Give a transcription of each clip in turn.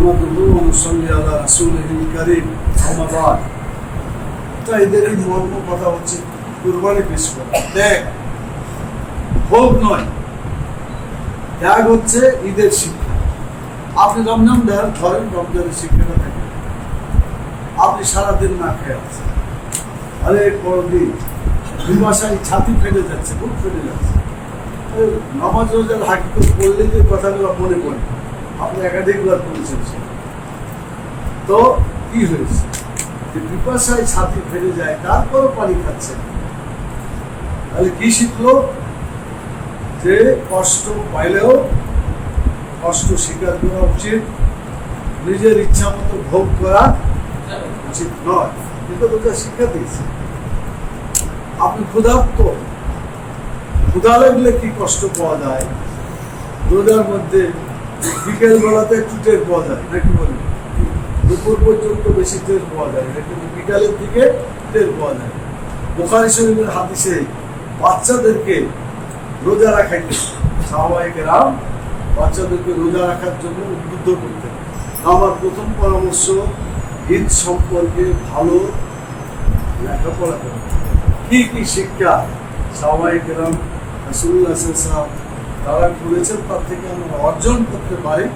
নাহমাদুহু ওয়া নুসাল্লি আলা রাসূলিহিল কারীম আম্মা বা'দ। তাই এদেরই মর্ম কথা হচ্ছে কুরবানি পেশ করা। ত্যাগ ভোগ নয়, ত্যাগ হচ্ছে ঈদের শিক্ষা। আপনি রমজান ধরেন, রমজানের শিক্ষাটা থাকে, আপনি সারাদিন না খেয়ে আছেন, আরে পরদিন বিমাশায় ছাতি ফেটে যাচ্ছে, বুক ফেটে যাচ্ছে, নামাজ রোজার হাকিকত বললে যে কথাগুলো মনে পড়ে, আপনি একাধিকবার করেছেন, তো কি হয়েছে যে পিপাসায় ছাতি ফেটে যায়, তারপরও পানি খাচ্ছেন, তাহলে কি শিখলো? যে কষ্ট পাইলেও কষ্ট স্বীকার করা উচিত, নিজের ইচ্ছা মতো ভোগ করা উচিত নয়। কিন্তু ওটা শিক্ষা দিয়েছে। আপনি ক্ষুধার্ত, ক্ষুধা লাগলে কি কষ্ট পাওয়া যায়, রোজার মধ্যে বিকেল বেলাতে একটু টের পাওয়া যায় নাকি বলেন, দুপুর পর্যন্ত বেশি টের পাওয়া যায় না, কিন্তু বিকালের দিকে টের পাওয়া যায়। বুখারী শরীফের হাদিসে বাচ্চাদেরকে রোজা রাখাইতে সাহাবায়ে কেরাম বাচ্চাদেরকে রোজা রাখার জন্য উদ্বুদ্ধ করতেন। আমার প্রথম পরামর্শ, ঈদ সম্পর্কে ভালো লেখাপড়া করা। কি কি শিক্ষা সাহাবায়ে কেরাম রাসূলুল্লাহ সাল্লাল্লাহু আলাইহি ওয়াসাল্লাম তারা করেছেন, তার থেকে আমরা অর্জন করতে পারি।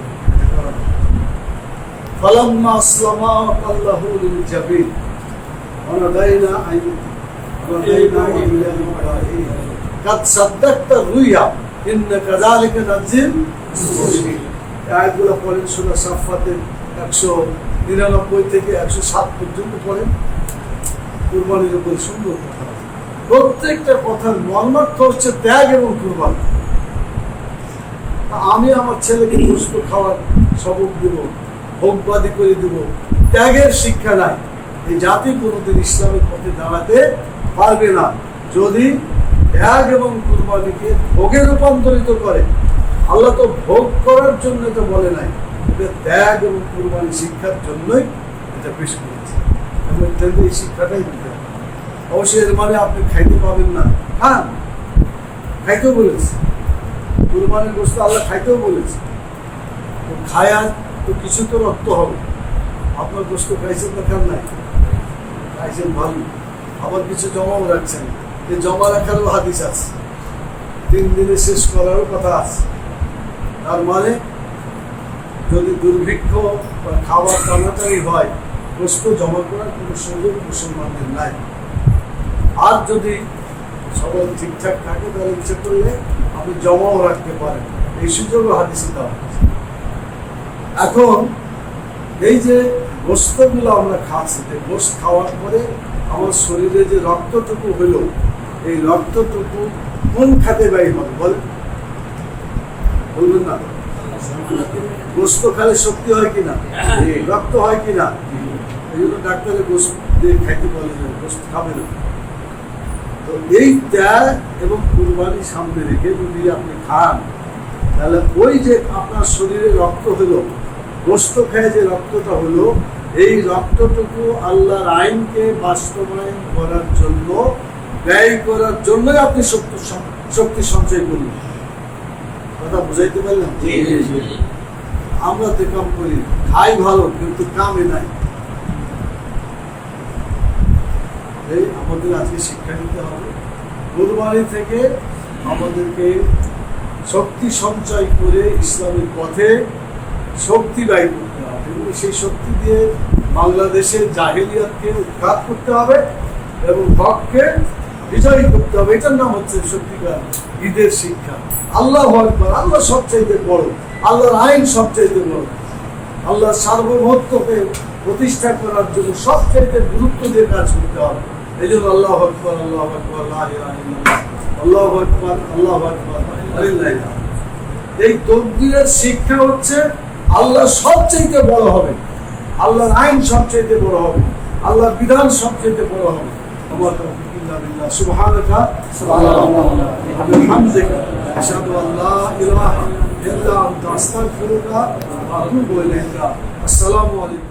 ফালাম্মা আসলামা আল্লাহু লিল জাবিন ওয়া নাদাইনা কাদ সাদ্দাকতা রুইয়া ইন্না কাযালিকা নাজিল মুহসিনিন। আয়াতগুলো পড়েন সূরা সাফফাতের 199 থেকে 107 পর্যন্ত পড়েন। কুরবানির উপর সুন্দর কথা, প্রত্যেকটা কথার মর্মার্থ হচ্ছে ত্যাগ এবং কুরবানি। আমি আমার ছেলেকে গোশত খাওয়ার সবক দেব, ভোগবাদী করে দেব, ত্যাগের শিক্ষা নাই, এই জাতি কোনোদিন ইসলামের পথে দাঁড়াতে পারবে না যদি ত্যাগ এবং কুরবানিকে ভোগে রূপান্তরিত করে। আল্লাহ তো ভোগ করার জন্য এটা বলে নাই, এটা ত্যাগ এবং কুরবানি শিক্ষার জন্যই এটা পেশ করেছে। এই শিক্ষাটাই দিতে হবে। অবশ্যই এর মানে আপনি খাইতে পাবেন না, খান, খাইতেও বলেছে, কুরবানির গোশত আল্লাহ খাইতেও বলেছে, তো খায়া তো কিছু তো রক্ত হবে। আপনার গোশত খাইছেন না, খান নাই, খাইছেন ভালো, আবার কিছু জমাও রাখছেন, এই জমা রাখারও হাদিস আছে, 3 দিনে শেষ করারও কথা আছে। তার মানে যদি দুর্ভিক্ষ বা খাবার টানাটানি হয়, গোশত জমা করার কোনো সুযোগ মুসলমানদের নাই। আর যদি সবাই ঠিকঠাক থাকে তাহলে ইচ্ছে করলে আপনি জমাও রাখতে পারেন, এই সুযোগও হাদিসে দেওয়া হয়েছে। এখন এই যে গোশতগুলো আমরা খাচ্ছি, গোশত খাওয়ার পরে আমার শরীরে যে রক্তটুকু হলো, এই রক্তটুকু কোন খাতে ব্যয় হবে বলেন? বলবেন না? গোশত খালে শক্তি হয় কিনা, রক্ত হয় কিনা, এই জন্য ডাক্তারের গোশত দিয়ে খাইতে বলে যে গোশত খাবে না। তো এই ত্যাগ এবং কুরবানি সামনে রেখে যদি আপনি খান, তাহলে ওই যে আপনার শরীরে রক্ত হলো, গোশত খেয়ে যে রক্তটা হলো, এই রক্তটুকু আল্লাহর আইনকে বাস্তবায়ন করার জন্য, ব্যয় করার জন্যই আপনি শক্তি সঞ্চয় করলেন। কথা বুঝাইতে পারলাম? আমরা তো কাম করি, খাই ভালো কিন্তু কামে নাই। এই আমাদের আজকে শিক্ষা নিতে হবে, কুরবানি থেকে আমাদেরকে শক্তি সঞ্চয় করে ইসলামের পথে শক্তি ব্যয় করতে হবে, এবং সেই শক্তি দিয়ে বাংলাদেশের জাহেলিয়াতকে উৎখাত করতে হবে এবং হককে বিজয়ী করতে হবে। এটার নাম হচ্ছে সত্যিকার ঈদের শিক্ষা। আল্লাহু আকবার, আল্লাহ সবচাইতে বড়, আল্লাহর আইন সবচাইতে বড়, আল্লাহর সার্বভৌমত্বকে প্রতিষ্ঠা করার জন্য সবচাইতে গুরুত্ব দিয়ে কাজ করতে হবে। এই জন্য আল্লাহু আকবার, আল্লাহু আকবার, লা ইলাহা ইল্লাল্লাহ, আল্লাহু আকবার, আল্লাহু আকবার, আলিল্লাহ। এই তাকবীরের শিক্ষা হচ্ছে আল্লাহ সবচাইতে বড় হবে, আল্লাহর আইন সবচাইতে বড় হবে, আল্লাহর বিধান সবচাইতে বড় হবে। আমার তৌফিক ইল্লা বিল্লাহ। সুবহানাকা আল্লাহুম্মা ওয়া বিহামদিকা আশহাদু আল লা ইলাহা ইল্লা আনতা আস্তাগফিরুকা ওয়া আতুবু ইলাইকা। আসসালামু আলাইকুম।